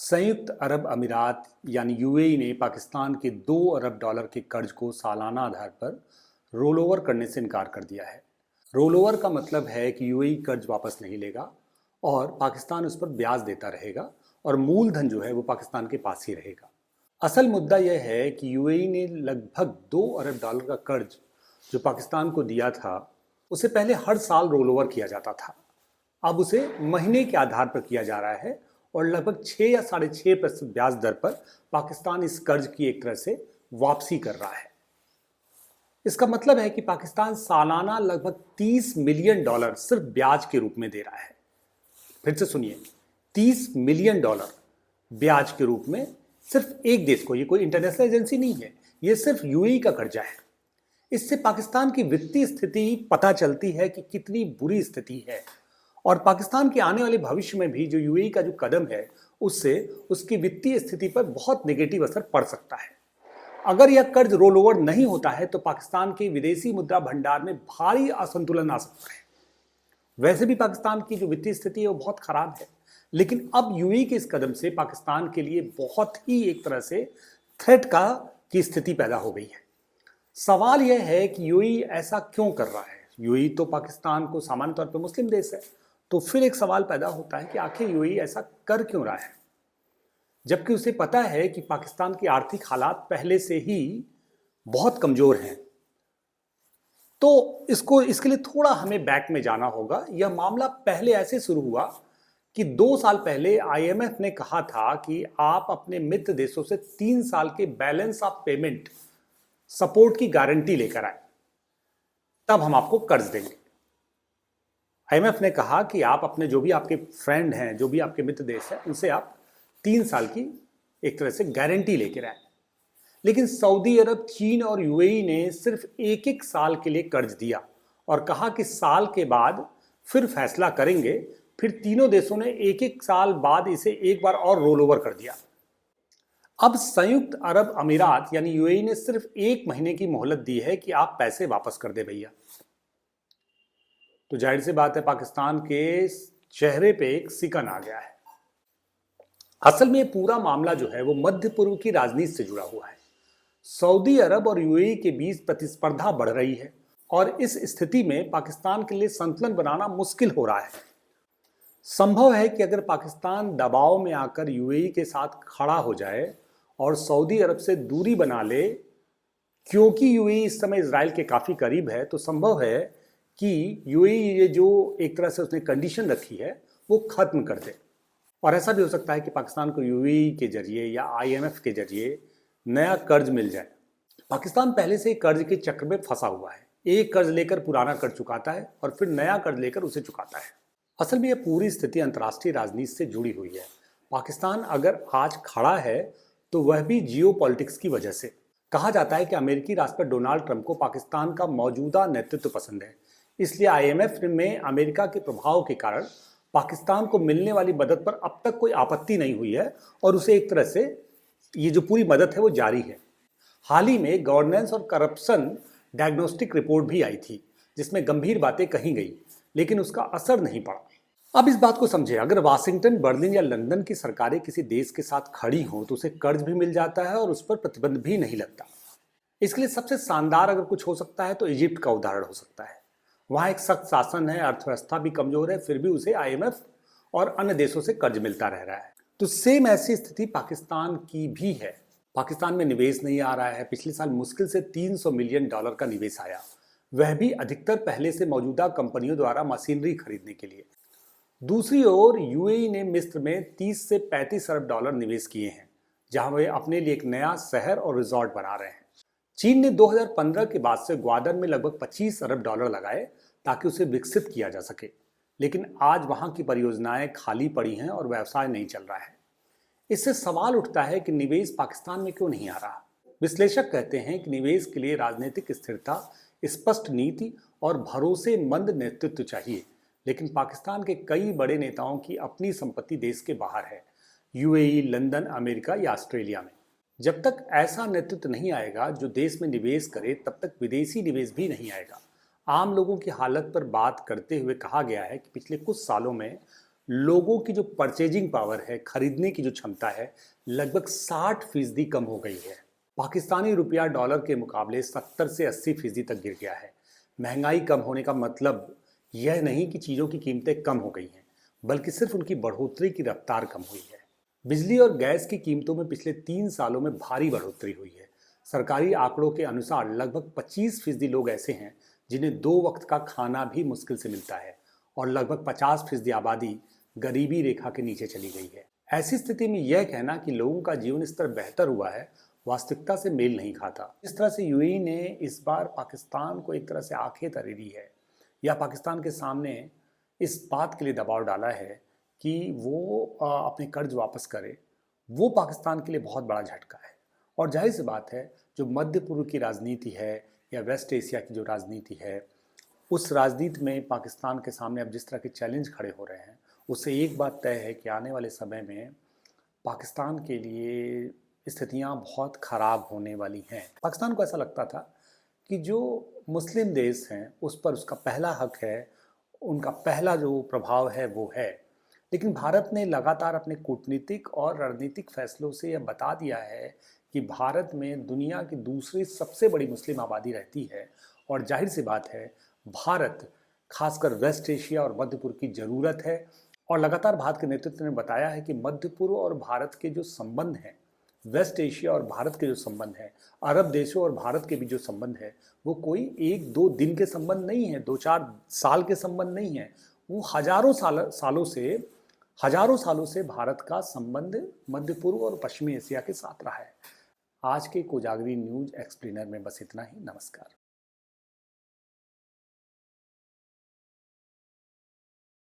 संयुक्त अरब अमीरात यानी यूएई ने पाकिस्तान के 2 अरब डॉलर के कर्ज को सालाना आधार पर रोल ओवर करने से इनकार कर दिया है। रोल ओवर का मतलब है कि यूएई कर्ज वापस नहीं लेगा और पाकिस्तान उस पर ब्याज देता रहेगा और मूलधन जो है वो पाकिस्तान के पास ही रहेगा। असल मुद्दा यह है कि यूएई ने लगभग 2 अरब डॉलर का कर्ज जो पाकिस्तान को दिया था उसे पहले हर साल रोल ओवर किया जाता था। अब उसे महीने के आधार पर किया जा रहा है और लगभग 6 या 6.5% ब्याज दर पर पाकिस्तान इस कर्ज की एक तरह से वापसी कर रहा है। इसका मतलब है कि पाकिस्तान सालाना लगभग $30 मिलियन सिर्फ ब्याज के रूप में दे रहा है। फिर से सुनिए, $30 मिलियन ब्याज के रूप में सिर्फ एक देश को। ये कोई इंटरनेशनल एजेंसी नहीं है, ये सिर्फ यूएई का कर्जा है। इससे पाकिस्तान की वित्तीय स्थिति पता चलती है कि कितनी बुरी स्थिति है और पाकिस्तान के आने वाले भविष्य में भी जो यूएई का जो कदम है उससे उसकी वित्तीय स्थिति पर बहुत नेगेटिव असर पड़ सकता है। अगर यह कर्ज रोल ओवर नहीं होता है तो पाकिस्तान के विदेशी मुद्रा भंडार में भारी असंतुलन आ सकता है। वैसे भी पाकिस्तान की जो वित्तीय स्थिति है वो बहुत खराब है, लेकिन अब यूएई के इस कदम से पाकिस्तान के लिए बहुत ही एक तरह से थ्रेट की स्थिति पैदा हो गई है। सवाल यह है कि यूएई ऐसा क्यों कर रहा है। यूएई तो पाकिस्तान को सामान्य तौर पर मुस्लिम देश है, तो फिर एक सवाल पैदा होता है कि आखिर यूएई ऐसा कर क्यों रहा है, जबकि उसे पता है कि पाकिस्तान की आर्थिक हालात पहले से ही बहुत कमजोर हैं। तो इसके लिए थोड़ा हमें बैक में जाना होगा। यह मामला पहले ऐसे शुरू हुआ कि 2 साल पहले आईएमएफ ने कहा था कि आप अपने मित्र देशों से 3 साल के बैलेंस ऑफ पेमेंट सपोर्ट की गारंटी लेकर आए, तब हम आपको कर्ज देंगे। आईएमएफ ने कहा कि आप अपने जो भी आपके फ्रेंड हैं, जो भी आपके मित्र देश हैं, उनसे आप 3 साल की एक तरह से गारंटी लेकर आए। लेकिन सऊदी अरब, चीन और यूएई ने सिर्फ 1-1 साल के लिए कर्ज दिया और कहा कि साल के बाद फिर फैसला करेंगे। फिर तीनों देशों ने 1-1 साल बाद इसे एक बार और रोल ओवर कर दिया। अब संयुक्त अरब अमीरात यानी यूएई ने सिर्फ 1 महीने की मोहलत दी है कि आप पैसे वापस कर दे भैया। तो जाहिर सी बात है पाकिस्तान के चेहरे पे एक सिकन आ गया है। असल में ये पूरा मामला जो है वो मध्य पूर्व की राजनीति से जुड़ा हुआ है। सऊदी अरब और यूएई के बीच प्रतिस्पर्धा बढ़ रही है और इस स्थिति में पाकिस्तान के लिए संतुलन बनाना मुश्किल हो रहा है। संभव है कि अगर पाकिस्तान दबाव में आकर यूएई के साथ खड़ा हो जाए और सऊदी अरब से दूरी बना ले, क्योंकि यूएई इस समय इजराइल के काफ़ी करीब है, तो संभव है कि यूएई ये जो एक तरह से उसने कंडीशन रखी है वो ख़त्म कर दे। और ऐसा भी हो सकता है कि पाकिस्तान को यूएई के जरिए या आईएमएफ के जरिए नया कर्ज मिल जाए। पाकिस्तान पहले से ही कर्ज के चक्र में फंसा हुआ है। एक कर्ज लेकर पुराना कर्ज चुकाता है और फिर नया कर्ज लेकर उसे चुकाता है। असल में यह पूरी स्थिति अंतर्राष्ट्रीय राजनीति से जुड़ी हुई है। पाकिस्तान अगर आज खड़ा है तो वह भी जियो पॉलिटिक्स की वजह से। कहा जाता है कि अमेरिकी राष्ट्रपति डोनाल्ड ट्रंप को पाकिस्तान का मौजूदा नेतृत्व पसंद है, इसलिए आईएमएफ में अमेरिका के प्रभाव के कारण पाकिस्तान को मिलने वाली मदद पर अब तक कोई आपत्ति नहीं हुई है और उसे एक तरह से ये जो पूरी मदद है वो जारी है। हाल ही में गवर्नेंस और करप्शन डायग्नोस्टिक रिपोर्ट भी आई थी जिसमें गंभीर बातें कही गई, लेकिन उसका असर नहीं पड़ा। अब इस बात को समझे, अगर वाशिंगटन, बर्लिन या लंदन की सरकारें किसी देश के साथ खड़ी हों तो उसे कर्ज भी मिल जाता है और उस पर प्रतिबंध भी नहीं लगता। इसके लिए सबसे शानदार अगर कुछ हो सकता है तो इजिप्ट का उदाहरण हो सकता है। वहाँ एक सख्त शासन है, अर्थव्यवस्था भी कमजोर है, फिर भी उसे आईएमएफ और अन्य देशों से कर्ज मिलता रह रहा है। तो सेम ऐसी स्थिति पाकिस्तान की भी है। पाकिस्तान में निवेश नहीं आ रहा है। पिछले साल मुश्किल से $300 मिलियन का निवेश आया, वह भी अधिकतर पहले से मौजूदा कंपनियों द्वारा मशीनरी खरीदने के लिए। दूसरी ओर यूएई ने मिस्र में 30 से $35 अरब निवेश किए हैं, जहां वे अपने लिए एक नया शहर और रिजॉर्ट बना रहे हैं। चीन ने 2015 के बाद से ग्वादर में लगभग $25 अरब लगाए ताकि उसे विकसित किया जा सके, लेकिन आज वहां की परियोजनाएं खाली पड़ी हैं और व्यवसाय नहीं चल रहा है। इससे सवाल उठता है कि निवेश पाकिस्तान में क्यों नहीं आ रहा। विश्लेषक कहते हैं कि निवेश के लिए राजनीतिक स्थिरता, स्पष्ट नीति और भरोसेमंद नेतृत्व चाहिए, लेकिन पाकिस्तान के कई बड़े नेताओं की अपनी संपत्ति देश के बाहर है, यूएई, लंदन, अमेरिका या ऑस्ट्रेलिया में। जब तक ऐसा नेतृत्व नहीं आएगा जो देश में निवेश करे, तब तक विदेशी निवेश भी नहीं आएगा। आम लोगों की हालत पर बात करते हुए कहा गया है कि पिछले कुछ सालों में लोगों की जो परचेजिंग पावर है, खरीदने की जो क्षमता है, लगभग 60% कम हो गई है। पाकिस्तानी रुपया डॉलर के मुकाबले 70 से 80% तक गिर गया है। महंगाई कम होने का मतलब यह नहीं कि चीज़ों की कीमतें कम हो गई हैं, बल्कि सिर्फ उनकी बढ़ोतरी की रफ्तार कम हुई है। बिजली और गैस की कीमतों में पिछले 3 सालों में भारी बढ़ोतरी हुई है। सरकारी आंकड़ों के अनुसार लगभग 25% लोग ऐसे हैं जिन्हें 2 वक्त का खाना भी मुश्किल से मिलता है, और लगभग 50% आबादी गरीबी रेखा के नीचे चली गई है। ऐसी स्थिति में यह कहना कि लोगों का जीवन स्तर बेहतर हुआ है, वास्तविकता से मेल नहीं खाता। इस तरह से यूएई ने इस बार पाकिस्तान को एक तरह से आंखें तरेरी है, या पाकिस्तान के सामने इस बात के लिए दबाव डाला है कि वो अपने कर्ज वापस करे। वो पाकिस्तान के लिए बहुत बड़ा झटका है। और जाहिर सी बात है, जो मध्य पूर्व की राजनीति है या वेस्ट एशिया की जो राजनीति है, उस राजनीति में पाकिस्तान के सामने अब जिस तरह के चैलेंज खड़े हो रहे हैं, उससे एक बात तय है कि आने वाले समय में पाकिस्तान के लिए स्थितियां बहुत ख़राब होने वाली हैं। पाकिस्तान को ऐसा लगता था कि जो मुस्लिम देश हैं उस पर उसका पहला हक है, उनका पहला जो प्रभाव है वो है। लेकिन भारत ने लगातार अपने कूटनीतिक और रणनीतिक फैसलों से यह बता दिया है कि भारत में दुनिया की दूसरी सबसे बड़ी मुस्लिम आबादी रहती है, और जाहिर सी बात है, भारत खासकर वेस्ट एशिया और मध्य पूर्व की ज़रूरत है। और लगातार भारत के नेतृत्व ने बताया है कि मध्य पूर्व और भारत के जो संबंध हैं, वेस्ट एशिया और भारत के जो संबंध हैं, अरब देशों और भारत के भी जो संबंध है, वो कोई 1-2 दिन के संबंध नहीं है, 2-4 साल के संबंध नहीं है। वो हजारों सालों से भारत का संबंध मध्य पूर्व और पश्चिमी एशिया के साथ रहा है। आज के कोजागरी न्यूज एक्सप्लेनर में बस इतना ही। नमस्कार।